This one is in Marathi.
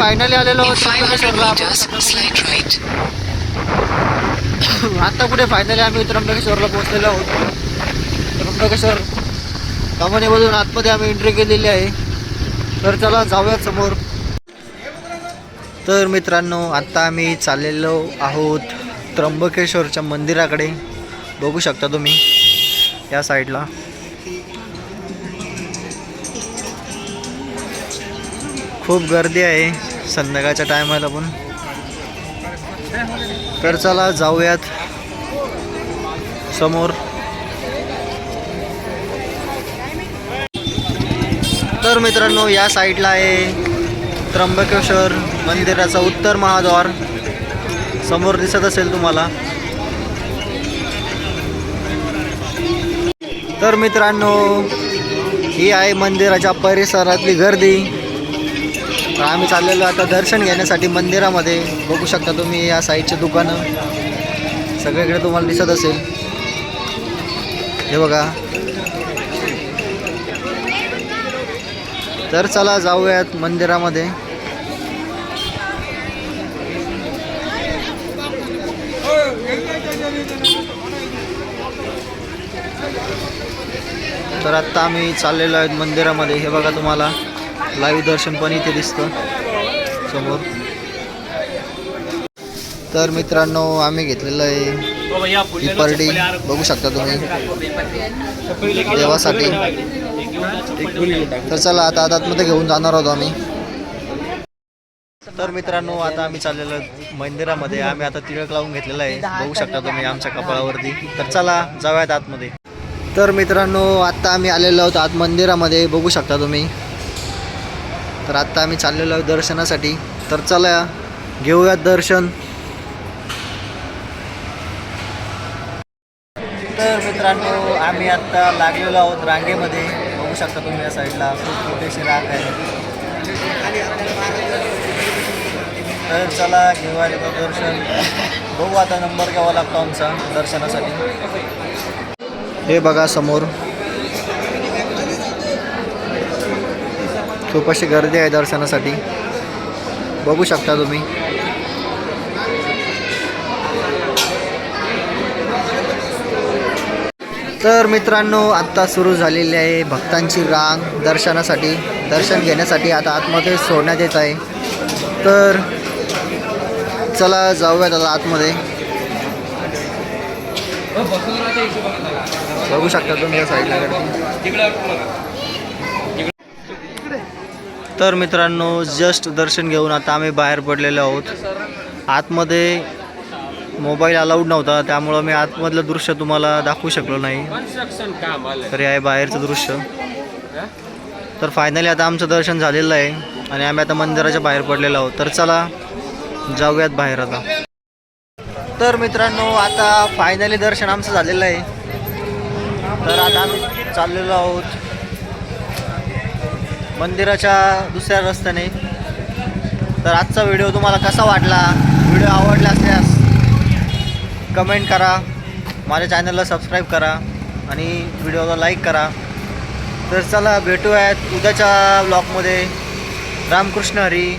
फायनली आलेलो आहोत त्र्यंबकेश्वरला. आता कुठे फायनली आम्ही त्र्यंबकेश्वरला पोहोचलेलो आहोत. त्र्यंबकेश्वर कमानीमधून आतमध्ये आम्ही एंट्री केलेली आहे. तर चला जाऊयात समोर. तर मित्रांनो आता आम्ही चाललेलो आहोत त्र्यंबकेश्वरच्या मंदिराकडे. बघू शकता तुम्ही या साईडला खूप गर्दी आहे संध्याकाळच्या टायमाला पण. तर चला जाऊयात समोर. तर मित्रांनो या साईडला आहे त्र्यंबकेश्वर मंदिराचा उत्तर महाद्वार. समोर दिसत असेल तुम्हाला. तर मित्रांनो ही आहे मंदिराच्या परिसरातली गर्दी. तर आम्ही चाललेलो आता दर्शन घेण्यासाठी मंदिरामध्ये. बघू शकता तुम्ही या साईडचे दुकानं सगळीकडे तुम्हाला दिसत असेल. हे बघा. तर चला जाऊयात मंदिरामध्ये. तर आत्ता आम्ही चाललेलो आहेत मंदिरामध्ये. हे बघा तुम्हाला लाईव्ह दर्शन पण इथे दिसतं समोर. तर मित्रांनो आम्ही घेतलेलं आहे ही परडी. बघू शकता तुम्ही देवासाठी. तर चला आता आतमध्ये घेऊन जाणार आहोत आम्ही. तर मित्रांनो आता आम्ही चाललेलो मंदिरामध्ये. आम्ही आता तिळक लावून घेतलेला आहे. बघू शकता तुम्ही आमच्या कपाळावरती. तर चला जाऊयात आतमध्ये. तर मित्रांनो आत्ता आम्ही आलेलो आहोत आत मंदिरामध्ये. बघू शकता तुम्ही. तर आत्ता आम्ही चाललेलो आहोत दर्शनासाठी. तर चला घेऊयात दर्शन. तर मित्रांनो आम्ही आत्ता लागलेलो आहोत रांगेमध्ये. बघू शकता तुम्ही या साईडला खूप मोठीशी रांग आहे. तर चला घेऊया दर्शन. बघू आता नंबर घ्यावा लागतो आमचा दर्शनासाठी. हे बघा समोर खूप अशी गर्दी आहे दर्शनासाठी. बघू शकता तुम्ही. तर मित्रांनो आत्ता सुरू झालेली आहे भक्तांची रांग दर्शनासाठी. दर्शन घेण्यासाठी आता आतमध्ये सोडण्यात येत आहे. तर चला जाऊयात आता आतमध्ये. बघू शकता तुम्ही या साईडला गर्दी. तर मित्रांनो जस्ट दर्शन घेऊन आता आम्ही बाहेर पडलेलो आहोत. आतमध्ये मोबाईल अलाउड नव्हता त्यामुळं मी आतमधलं दृश्य तुम्हाला दाखवू शकलो नाही. तर हे आहे बाहेरचं दृश्य. तर फायनली आता आमचं दर्शन झालेलं आहे आणि आम्ही आता मंदिराच्या बाहेर पडलेलो आहोत. तर चला जाऊयात बाहेर आता. तर मित्रांनो आता फायनली दर्शन आमचं झालेलं आहे. तर आता आम्ही चाललेलो आहोत मंदिराच्या दुसऱ्या रस्त्याने. तर आजचा व्हिडिओ तुम्हाला कसा वाटला. व्हिडिओ आवडला असल्यास कमेंट करा. माझ्या चॅनलला सबस्क्राईब करा आणि व्हिडिओला लाईक करा. तर चला भेटूयात उद्याच्या ब्लॉगमध्ये. रामकृष्ण हरी.